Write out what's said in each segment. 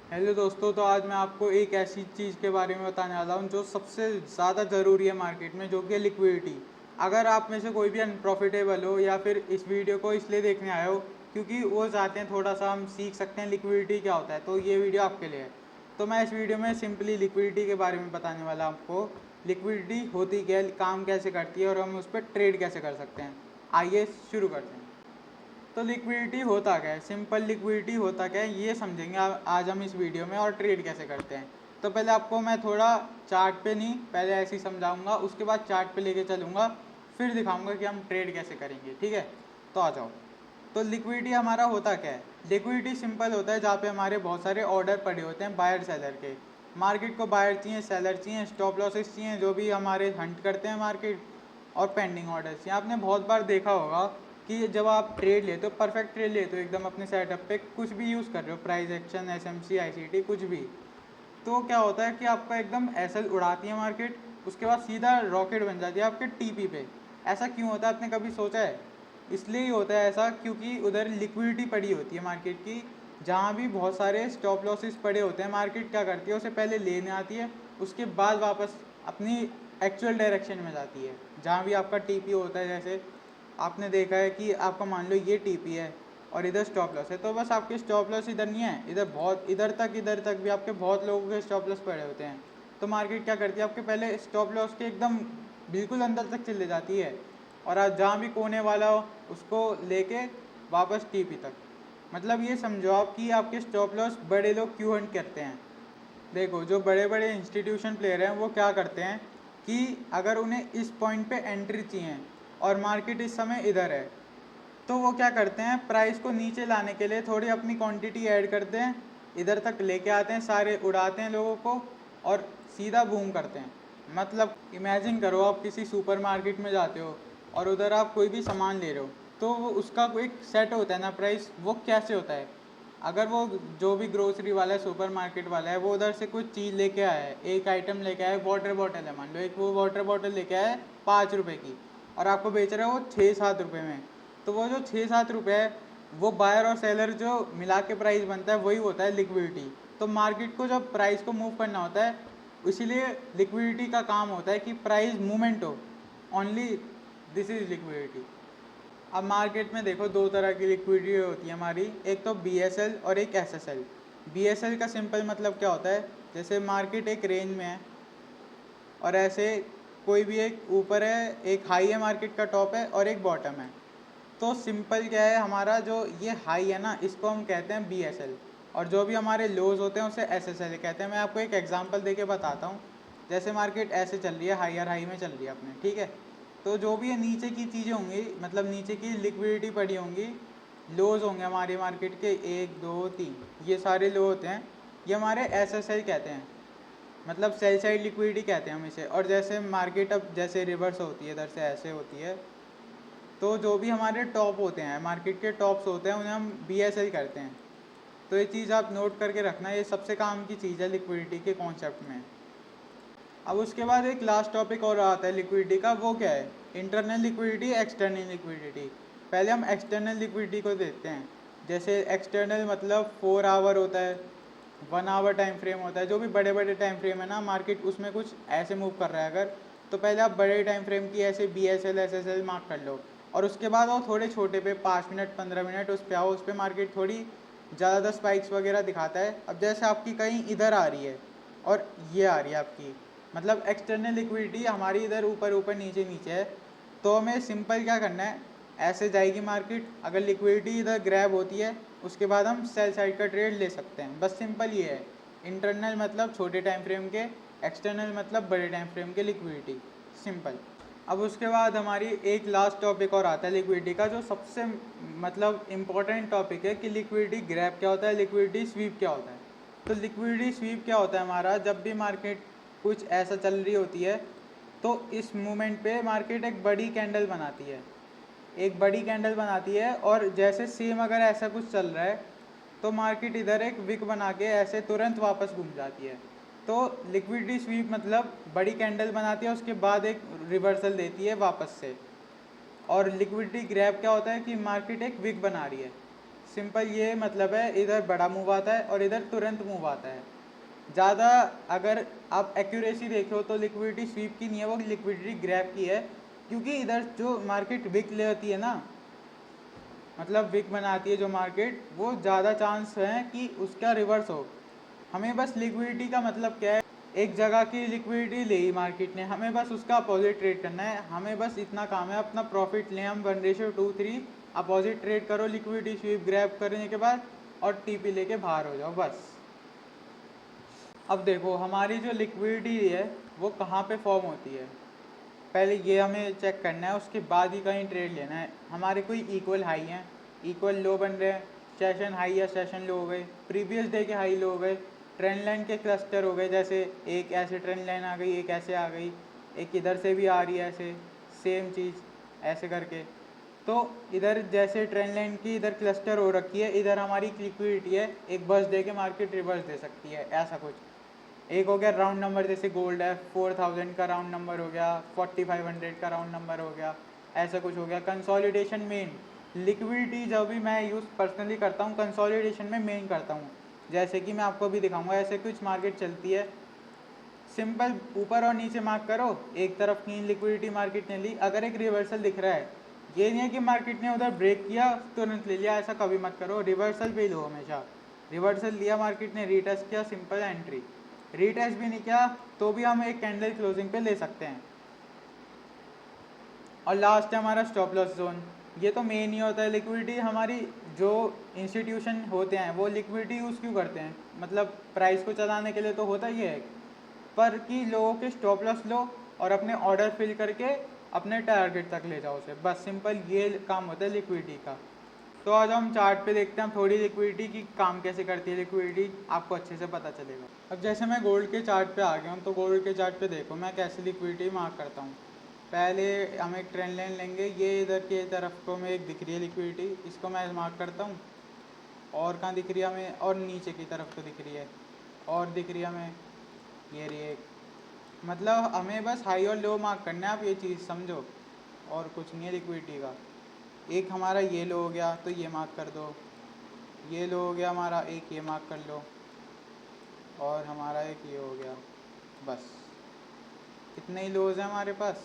Hello दोस्तों, तो आज मैं आपको एक ऐसी चीज़ के बारे में बताने वाला हूँ जो सबसे ज़्यादा ज़रूरी है मार्केट में, जो कि है लिक्विडिटी। अगर आप में से कोई भी अनप्रॉफिटेबल हो या फिर इस वीडियो को इसलिए देखने आए हो क्योंकि वो चाहते हैं थोड़ा सा हम सीख सकते हैं लिक्विडिटी क्या होता है, तो ये वीडियो आपके लिए है। तो मैं इस वीडियो में सिंपली लिक्विडिटी के बारे में बताने वाला हूँ आपको। लिक्विडिटी होती क्या है, काम कैसे करती है और हम उस पर ट्रेड कैसे कर सकते हैं। आइए शुरू करते हैं। तो लिक्विडिटी होता क्या है, सिंपल लिक्विडिटी होता क्या है ये समझेंगे आज हम इस वीडियो में, और ट्रेड कैसे करते हैं। तो पहले आपको मैं थोड़ा चार्ट पे नहीं, पहले ऐसे ही समझाऊंगा, उसके बाद चार्ट पे लेके चलूंगा, फिर दिखाऊंगा कि हम ट्रेड कैसे करेंगे। ठीक है, तो आ जाओ। तो लिक्विडिटी हमारा होता क्या है। लिक्विडिटी सिंपल होता है जहाँ पे हमारे बहुत सारे ऑर्डर पड़े होते हैं बायर सेलर के। मार्केट को बायर चाहिए, सेलर चाहिए, स्टॉप लॉसेस चाहिए, जो भी हमारे हंट करते हैं मार्केट, और पेंडिंग ऑर्डर्स चाहिए। आपने बहुत बार देखा होगा कि जब आप ट्रेड लेते हो, परफेक्ट ट्रेड लेते हो एकदम अपने सेटअप पे, कुछ भी यूज़ कर रहे हो, प्राइस एक्शन, एसएमसी, आईसीटी, कुछ भी, तो क्या होता है कि आपका एकदम ऐसे उड़ाती है मार्केट, उसके बाद सीधा रॉकेट बन जाती है आपके टीपी पे। ऐसा क्यों होता है, आपने कभी सोचा है? इसलिए ही होता है ऐसा क्योंकि उधर लिक्विडिटी पड़ी होती है मार्केट की। जहाँ भी बहुत सारे स्टॉप लॉसेस पड़े होते हैं, मार्केट क्या करती है, उसे पहले लेने आती है, उसके बाद वापस अपनी एक्चुअल डायरेक्शन में जाती है। जहाँ भी आपका टीपी होता है, जैसे आपने देखा है कि आपका मान लो ये टीपी है और इधर स्टॉप लॉस है, तो बस आपके स्टॉप लॉस इधर नहीं है, इधर बहुत इधर तक भी आपके बहुत लोगों के स्टॉप लॉस पड़े होते हैं। तो मार्केट क्या करती है, आपके पहले स्टॉप लॉस के एकदम बिल्कुल अंदर तक चले जाती है, और आज जहाँ भी कोने वाला हो उसको लेके वापस टीपी तक। मतलब ये समझो आप कि आपके स्टॉप लॉस बड़े लोग क्यों हंट करते हैं। देखो, जो बड़े बड़े इंस्टीट्यूशन प्लेयर हैं वो क्या करते हैं कि अगर उन्हें इस पॉइंट पे एंट्री चाहिए और मार्केट इस समय इधर है, तो वो क्या करते हैं, प्राइस को नीचे लाने के लिए थोड़ी अपनी क्वांटिटी ऐड करते हैं, इधर तक लेके आते हैं, सारे उड़ाते हैं लोगों को, और सीधा बूम करते हैं। मतलब इमेजिन करो, आप किसी सुपरमार्केट में जाते हो और उधर आप कोई भी सामान ले रहे हो, तो वो उसका कोई एक सेट होता है ना प्राइस, वो कैसे होता है। अगर वो जो भी ग्रोसरी वाला है, सुपर मार्केट वाला है, वो उधर से कुछ चीज़ लेके आया है, एक आइटम लेके आया है, वाटर बॉटल है मान लो, एक वो वाटर बॉटल लेके आया है 5 रुपये की, और आपको बेच रहा है वो 6-7 रुपये में। तो वो जो 6-7 रुपये है, वो बायर और सेलर जो मिला के प्राइस बनता है, वही होता है लिक्विडिटी। तो मार्केट को जब प्राइस को मूव करना होता है, इसीलिए लिक्विडिटी का काम होता है कि प्राइस मूवमेंट हो, ओनली दिस इज लिक्विडिटी। अब मार्केट में देखो, दो तरह की लिक्विडिटी होती है हमारी, एक तो बीएसएल और एक एसएसएल। बीएसएल का सिंपल मतलब क्या होता है, जैसे मार्केट एक रेंज में है और ऐसे कोई भी एक ऊपर है, एक हाई है, मार्केट का टॉप है, और एक बॉटम है। तो सिंपल क्या है, हमारा जो ये हाई है ना, इसको हम कहते हैं बीएसएल, और जो भी हमारे लोज होते हैं उसे एसएसएल कहते हैं। मैं आपको एक एग्जांपल देके बताता हूँ। जैसे मार्केट ऐसे चल रही है, हायर हाई में चल रही है अपने, ठीक है, तो जो भी ये नीचे की चीज़ें होंगी, मतलब नीचे की लिक्विडिटी पड़ी होंगी, लोज होंगे हमारे मार्केट के 1 2 3, ये सारे लो होते हैं, ये हमारे एसएसएल कहते हैं, मतलब सेल साइड लिक्विडिटी कहते हैं हम इसे। और जैसे मार्केट अब जैसे रिवर्स होती है, इधर से ऐसे होती है, तो जो भी हमारे टॉप होते हैं, मार्केट के टॉप्स होते हैं, उन्हें हम बीएसएल करते हैं। तो ये चीज़ आप नोट करके रखना, ये सबसे काम की चीज़ है लिक्विडिटी के कॉन्सेप्ट में। अब उसके बाद एक लास्ट टॉपिक और आता है लिक्विडिटी का, वो क्या है, इंटरनल लिक्विडिटी, एक्सटर्नल लिक्विडिटी। पहले हम एक्सटर्नल लिक्विडिटी को देखते हैं। जैसे एक्सटर्नल मतलब 4 आवर होता है, 1 आवर टाइम फ्रेम होता है, जो भी बड़े बड़े टाइम फ्रेम है ना मार्केट, उसमें कुछ ऐसे मूव कर रहा है अगर, तो पहले आप बड़े टाइम फ्रेम की ऐसे बीएसएल एसएसएल मार्क कर लो, और उसके बाद आओ थोड़े छोटे पे, 5 मिनट 15 मिनट उस पर आओ, उस पर मार्केट थोड़ी ज़्यादा स्पाइक्स वगैरह दिखाता है। अब जैसे आपकी कहीं इधर आ रही है और ये आ रही है आपकी, मतलब एक्सटर्नल लिक्विडिटी हमारी इधर ऊपर ऊपर नीचे नीचे है, तो हमें सिंपल क्या करना है, ऐसे जाएगी मार्केट, अगर लिक्विडिटी इधर ग्रैब होती है, उसके बाद हम सेल साइड का ट्रेड ले सकते हैं। बस सिंपल ये है, इंटरनल मतलब छोटे टाइम फ्रेम के, एक्सटर्नल मतलब बड़े टाइम फ्रेम के लिक्विडिटी, सिंपल। अब उसके बाद हमारी एक लास्ट टॉपिक और आता है लिक्विडिटी का, जो सबसे मतलब इम्पोर्टेंट टॉपिक है कि लिक्विडिटी ग्रैब क्या होता है, लिक्विडिटी स्वीप क्या होता है। तो लिक्विडिटी स्वीप क्या होता है हमारा, जब भी मार्केट कुछ ऐसा चल रही होती है, तो इस मोमेंट पे मार्केट एक बड़ी कैंडल बनाती है, एक बड़ी कैंडल बनाती है, और जैसे सेम अगर ऐसा कुछ चल रहा है, तो मार्केट इधर एक विक बना के ऐसे तुरंत वापस घूम जाती है। तो लिक्विडिटी स्वीप मतलब बड़ी कैंडल बनाती है, उसके बाद एक रिवर्सल देती है वापस से। और लिक्विडिटी ग्रैब क्या होता है कि मार्केट एक विक बना रही है, सिंपल ये मतलब है, इधर बड़ा मूव आता है और इधर तुरंत मूव आता है। ज़्यादा अगर आप एक्यूरेसी देखो तो लिक्विडिटी स्वीप की नहीं है, वो लिक्विडिटी ग्रैब की है, क्योंकि इधर जो मार्केट विक लेती है ना, मतलब विक बनाती है जो मार्केट, वो ज़्यादा चांस है कि उसका रिवर्स हो। हमें बस लिक्विडिटी का मतलब क्या है, एक जगह की लिक्विडिटी ले मार्केट ने, हमें बस उसका अपोजिट ट्रेड करना है। हमें बस इतना काम है, अपना प्रॉफिट लें हम 1:2-3 अपोजिट ट्रेड करो लिक्विडिटी स्वीप ग्रैब करने के बाद, और टीपी लेके बाहर हो जाओ बस। अब देखो हमारी जो लिक्विडिटी है वो कहाँ पे फॉर्म होती है, पहले ये हमें चेक करना है, उसके बाद ही कहीं ट्रेड लेना है। हमारे कोई इक्वल हाई हैं, इक्वल लो बन रहे हैं, सेशन हाई या सेशन लो हो गए, प्रीवियस डे के हाई लो हो गए, ट्रेंड लाइन के क्लस्टर हो गए, जैसे एक ऐसे ट्रेंड लाइन आ गई, एक ऐसे आ गई, एक इधर से भी आ रही है ऐसे, सेम चीज़ ऐसे करके। तो इधर जैसे ट्रेंड लाइन की इधर क्लस्टर हो रखी है, इधर हमारी लिक्विडिटी है, एक बस दे के मार्केट रिवर्स दे सकती है, ऐसा कुछ। एक हो गया राउंड नंबर, जैसे गोल्ड है 4000 का राउंड नंबर हो गया, 4500 का राउंड नंबर हो गया, ऐसा कुछ हो गया। कंसोलिडेशन मेन लिक्विडिटी जब भी मैं यूज़ पर्सनली करता हूँ, कंसोलिडेशन में मेन करता हूँ, जैसे कि मैं आपको भी दिखाऊंगा। ऐसे कुछ मार्केट चलती है, सिंपल ऊपर और नीचे मार्क करो, एक तरफ की लिक्विडिटी मार्केट ने ली, अगर एक रिवर्सल दिख रहा है, ये नहीं है कि मार्केट ने उधर ब्रेक किया तुरंत ले लिया, ऐसा कभी मत करो, रिवर्सल पे लो हमेशा। रिवर्सल लिया मार्केट ने, रीटेस्ट किया, सिंपल एंट्री। रीटेस्ट भी नहीं किया तो भी हम एक कैंडल क्लोजिंग पे ले सकते हैं। और लास्ट है हमारा स्टॉप लॉस जोन, ये तो मेन ही होता है। लिक्विडिटी हमारी जो इंस्टीट्यूशन होते हैं वो लिक्विडिटी यूज़ क्यों करते हैं, मतलब प्राइस को चलाने के लिए तो होता ही है, पर कि लोगों के स्टॉप लॉस लो और अपने ऑर्डर फिल करके अपने टारगेट तक ले जाओ उसे, बस सिंपल ये काम होता है लिक्विडिटी का। तो आज हम चार्ट पे देखते हैं थोड़ी लिक्विडिटी की काम कैसे करती है लिक्विडिटी, आपको अच्छे से पता चलेगा। अब जैसे मैं गोल्ड के चार्ट पे आ गया हूँ, तो गोल्ड के चार्ट पे देखो मैं कैसे लिक्विडिटी मार्क करता हूँ। पहले हम एक ट्रेंड लाइन लेंगे, ये इधर के तरफ को में एक दिख रही है लिक्विडिटी, इसको मैं मार्क करता हूँ। और कहाँ दिख रही है हमें, और नीचे की तरफ को दिख रही है, और दिख रही है हमें ये रही एक, मतलब हमें बस हाई और लो मार्क करना है, आप ये चीज़ समझो, और कुछ नहीं है लिक्विडिटी का। एक हमारा ये लो हो गया तो ये मार्क कर दो, ये लो हो गया हमारा, एक ये मार्क कर लो, और हमारा एक ये हो गया, बस इतने ही लोज हैं हमारे पास।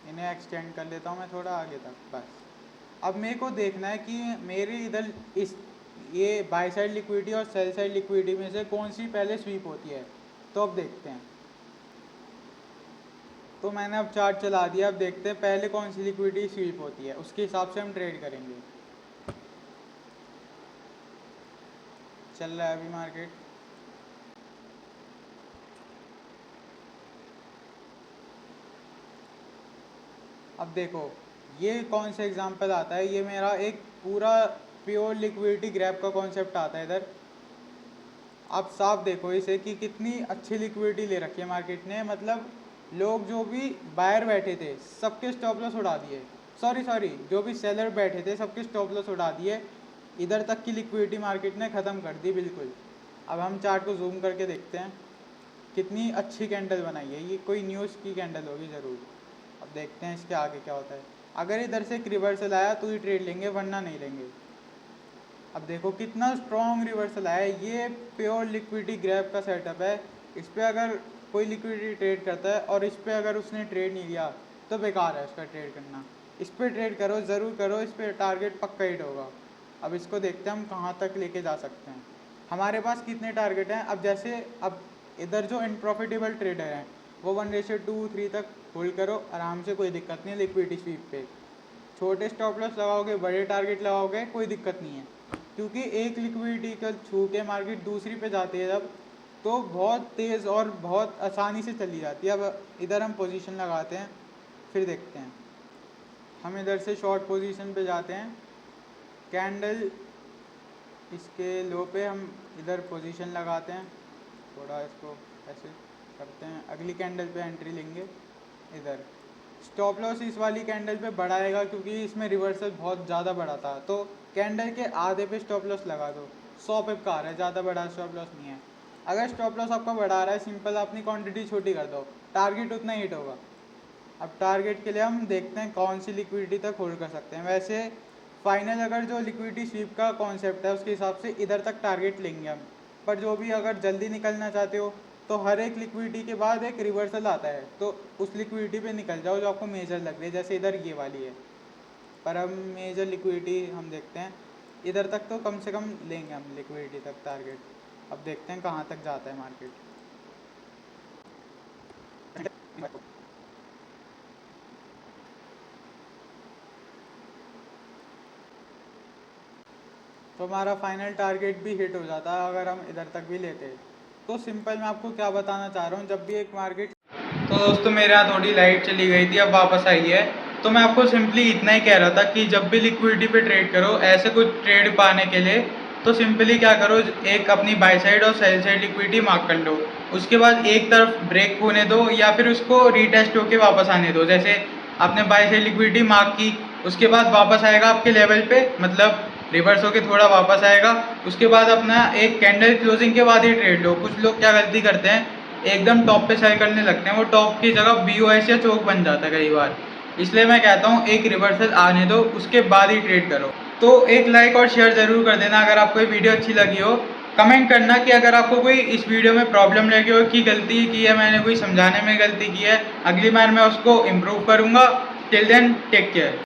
इन्हें एक्सटेंड कर लेता हूँ मैं थोड़ा आगे तक, बस। अब मेरे को देखना है कि मेरी इधर इस ये बाई साइड लिक्विडिटी और सेल साइड लिक्विडिटी में से कौन सी पहले स्वीप होती है, तो अब देखते हैं। तो मैंने अब चार्ट चला दिया, अब देखते हैं पहले कौन सी लिक्विडिटी स्वीप होती है, उसके हिसाब से हम ट्रेड करेंगे। चल रहा है अभी मार्केट, अब देखो ये कौन सा एग्जांपल आता है, ये मेरा एक पूरा प्योर लिक्विडिटी ग्रैब का कॉन्सेप्ट आता है इधर। आप साफ देखो इसे कि कितनी अच्छी लिक्विडिटी ले रखी है मार्केट ने, मतलब लोग जो भी बायर बैठे थे सबके स्टॉप लॉस उड़ा दिए, सॉरी जो भी सेलर बैठे थे सबके स्टॉप लॉस उड़ा दिए, इधर तक की लिक्विडिटी मार्केट ने ख़त्म कर दी बिल्कुल। अब हम चार्ट को जूम करके देखते हैं, कितनी अच्छी कैंडल बनाई है, ये कोई न्यूज़ की कैंडल होगी ज़रूर। अब देखते हैं इसके आगे क्या होता है, अगर इधर से एक रिवर्सल आया तो ही ट्रेड लेंगे, वरना नहीं लेंगे। अब देखो कितना स्ट्रॉन्ग रिवर्सल आया है, ये प्योर लिक्विडिटी ग्रैब का सेटअप है। इस पर अगर कोई लिक्विडिटी ट्रेड करता है और इस पर अगर उसने ट्रेड नहीं लिया तो बेकार है उसका ट्रेड करना। इस पर ट्रेड करो, ज़रूर करो, इस पर टारगेट पक्का हिट होगा। अब इसको देखते हैं हम कहाँ तक लेके जा सकते हैं, हमारे पास कितने टारगेट हैं। अब जैसे अब इधर जो इनप्रॉफिटेबल ट्रेडर हैं वो 1:2-3 तक होल्ड करो आराम से, कोई दिक्कत नहीं है लिक्विडिटी स्वीप पे। छोटे स्टॉप लॉस लगाओगे, बड़े टारगेट लगाओगे, कोई दिक्कत नहीं है, क्योंकि एक लिक्विडिटी का छू के मार्केट दूसरी पे जाती है जब, तो बहुत तेज़ और बहुत आसानी से चली जाती है। अब इधर हम पोजीशन लगाते हैं, फिर देखते हैं। हम इधर से शॉर्ट पोजीशन पे जाते हैं, कैंडल इसके लो पे हम इधर पोजीशन लगाते हैं, थोड़ा इसको ऐसे करते हैं, अगली कैंडल पे एंट्री लेंगे। इधर स्टॉप लॉस इस वाली कैंडल पे बढ़ाएगा क्योंकि इसमें रिवर्सल बहुत ज़्यादा बढ़ा था, तो कैंडल के आधे पे स्टॉप लॉस लगा दो। 100 पिप का आ रहा है, ज़्यादा बड़ा स्टॉप लॉस नहीं है। अगर स्टॉप लॉस आपका बढ़ा रहा है, सिंपल अपनी क्वांटिटी छोटी कर दो, टारगेट उतना हिट होगा। अब टारगेट के लिए हम देखते हैं कौन सी लिक्विडिटी तक होल्ड कर सकते हैं। वैसे फाइनल अगर जो लिक्विडिटी स्वीप का कॉन्सेप्ट है उसके हिसाब से इधर तक टारगेट लेंगे हम। पर जो भी अगर जल्दी निकलना चाहते हो तो हर एक लिक्विडिटी के बाद एक रिवर्सल आता है, तो उस लिक्विडिटी पे निकल जाओ जो आपको मेजर लग रही है, जैसे इधर ये वाली है। पर हम मेजर लिक्विडिटी हम देखते हैं, इधर तक तो कम से कम लेंगे हम लिक्विडिटी तक टारगेट। अब देखते हैं कहाँ तक जाता है मार्केट। तो हमारा फाइनल टारगेट भी हिट हो जाता है अगर हम इधर तक भी लेते हैं। तो सिंपल मैं आपको क्या बताना चाह रहा हूँ, जब भी एक मार्केट, तो दोस्तों मेरे यहाँ थोड़ी लाइट चली गई थी, अब वापस आई है। तो मैं आपको सिंपली इतना ही कह रहा था कि जब भी लिक्विडिटी पे ट्रेड करो, ऐसे कुछ ट्रेड पाने के लिए तो सिंपली क्या करो, एक अपनी बाई साइड और सेल साइड लिक्विडिटी मार्क कर लो। उसके बाद एक तरफ ब्रेक होने दो या फिर उसको रीटेस्ट होके वापस आने दो। जैसे आपने बाई साइड लिक्विडिटी मार्क की, उसके बाद वापस आएगा आपके लेवल पे, मतलब रिवर्स होके थोड़ा वापस आएगा। उसके बाद अपना एक कैंडल क्लोजिंग के बाद ही ट्रेड लो। कुछ लोग क्या गलती करते हैं, एकदम टॉप पे सेल करने लगते हैं, वो टॉप की जगह BOS या चोक बन जाता है कई बार। इसलिए मैं कहता हूँ एक रिवर्सल आने दो, उसके बाद ही ट्रेड करो। तो एक लाइक और शेयर ज़रूर कर देना अगर आपको ये वीडियो अच्छी लगी हो। कमेंट करना कि अगर आपको कोई इस वीडियो में प्रॉब्लम लगी हो कि गलती की है मैंने, कोई समझाने में गलती की है, अगली बार मैं उसको इम्प्रूव करूँगा। Till then take care.